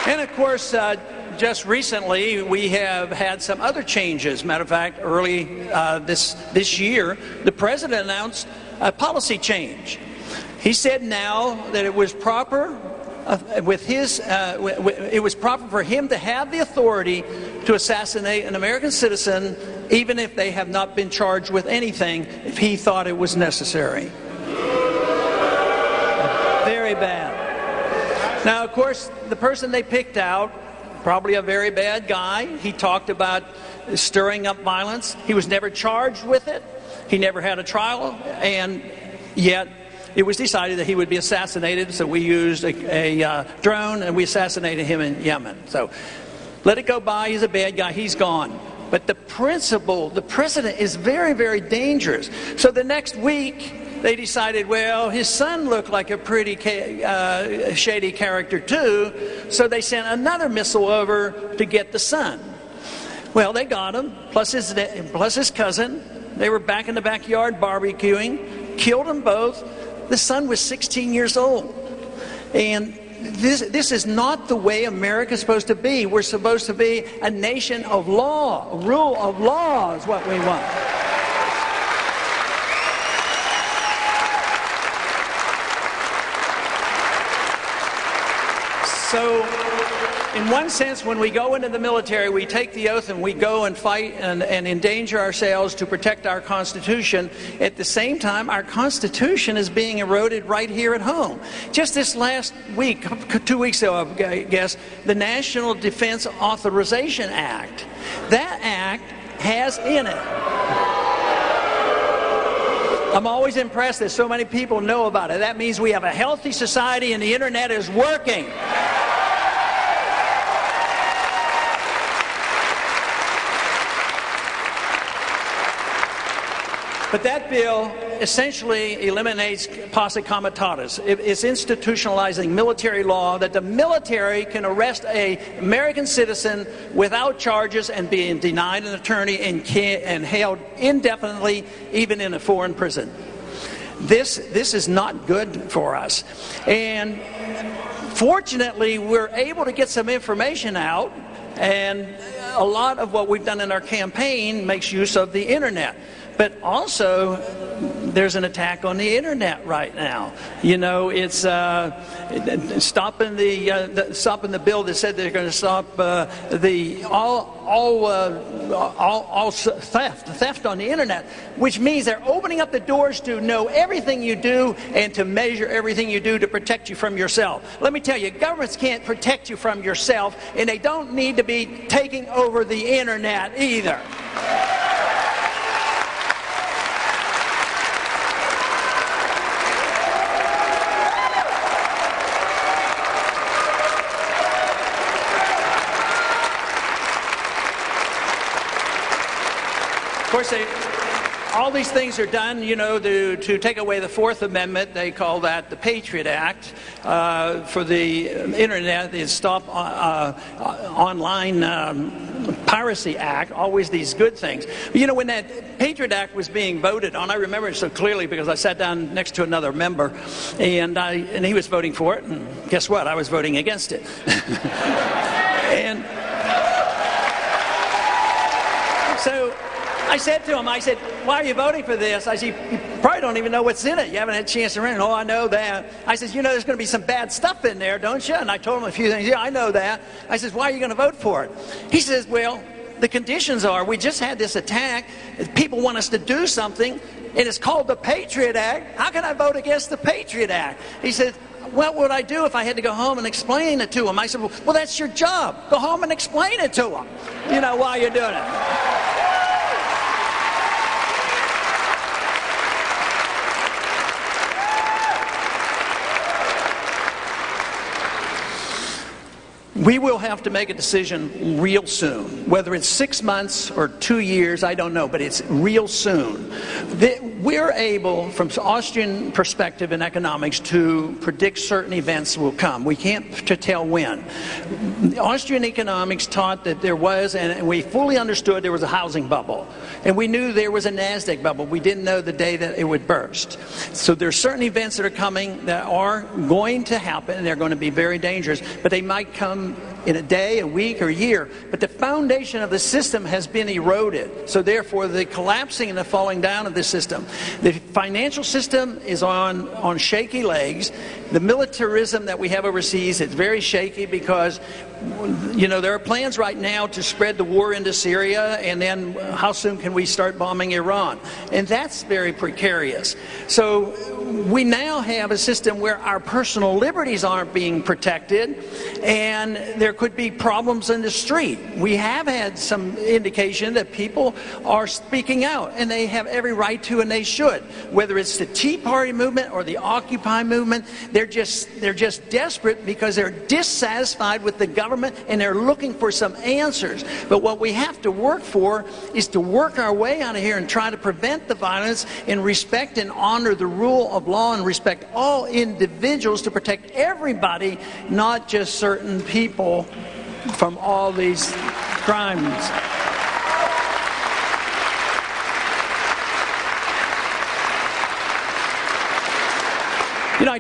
And of course, just recently we have had some other changes. Matter of fact, early this year, the president announced a policy change. He said now that it was proper it was proper for him to have the authority to assassinate an American citizen, even if they have not been charged with anything, if he thought it was necessary. Very bad. Now, of course, the person they picked out, probably a very bad guy. He talked about stirring up violence. He was never charged with it. He never had a trial, and yet it was decided that he would be assassinated, so we used a drone and we assassinated him in Yemen. So let it go by. He's a bad guy. He's gone. But the principle, the precedent is very, very dangerous. So the next week, they decided, well, his son looked like a pretty shady character too, so they sent another missile over to get the son. Well, they got him, plus his cousin. They were back in the backyard barbecuing, killed them both. The son was 16 years old. And this is not the way America's supposed to be. We're supposed to be a nation of law. A rule of law is what we want. So, in one sense, when we go into the military, we take the oath and we go and fight and endanger ourselves to protect our Constitution. At the same time, our Constitution is being eroded right here at home. Just this last week, 2 weeks ago, I guess, the National Defense Authorization Act. That act has in it. I'm always impressed that so many people know about it. That means we have a healthy society and the internet is working. But that bill essentially eliminates posse comitatus. It's institutionalizing military law that the military can arrest an American citizen without charges and being denied an attorney and held indefinitely, even in a foreign prison. This is not good for us. And fortunately, we're able to get some information out, and a lot of what we've done in our campaign makes use of the internet. But also, there's an attack on the internet right now. You know, it's stopping the bill that said they're going to stop all theft on the internet, which means they're opening up the doors to know everything you do and to measure everything you do to protect you from yourself. Let me tell you, governments can't protect you from yourself, and they don't need to be taking over the internet either. Of course, all these things are done, you know, to take away the Fourth Amendment. They call that the Patriot Act. For the internet, the Stop Online Piracy Act, always these good things. You know, when that Patriot Act was being voted on, I remember it so clearly because I sat down next to another member, and he was voting for it, and guess what? I was voting against it. And so I said to him, I said, why are you voting for this? I said, you probably don't even know what's in it. You haven't had a chance to read it. Oh, I know that. I said, you know, there's going to be some bad stuff in there, don't you? And I told him a few things. Yeah, I know that. I said, why are you going to vote for it? He says, well, the conditions are, we just had this attack. People want us to do something, and it's called the Patriot Act. How can I vote against the Patriot Act? He said, what would I do if I had to go home and explain it to him? I said, well, that's your job. Go home and explain it to him, you know, while you're doing it. We will have to make a decision real soon. Whether it's 6 months or 2 years, I don't know, but it's real soon. We're able, from Austrian perspective in economics, to predict certain events will come. We can't tell when. Austrian economics taught that there was, and we fully understood there was a housing bubble. And we knew there was a NASDAQ bubble. We didn't know the day that it would burst. So there are certain events that are coming that are going to happen, and they're going to be very dangerous, but they might come in a day, a week, or a year. But the foundation of the system has been eroded. So therefore, the collapsing and the falling down of the system. The financial system is on shaky legs. The militarism that we have overseas, it's very shaky because, you know, there are plans right now to spread the war into Syria, and then how soon can we start bombing Iran? And that's very precarious. So we now have a system where our personal liberties aren't being protected, and there could be problems in the street. We have had some indication that people are speaking out, and they have every right to, and they should. Whether it's the Tea Party movement or the Occupy movement, they're just desperate because they're dissatisfied with the government, and they're looking for some answers. But what we have to work for is to work our way out of here and try to prevent the violence and respect and honor the rule of law and respect all individuals, to protect everybody, not just certain people from all these crimes. You know,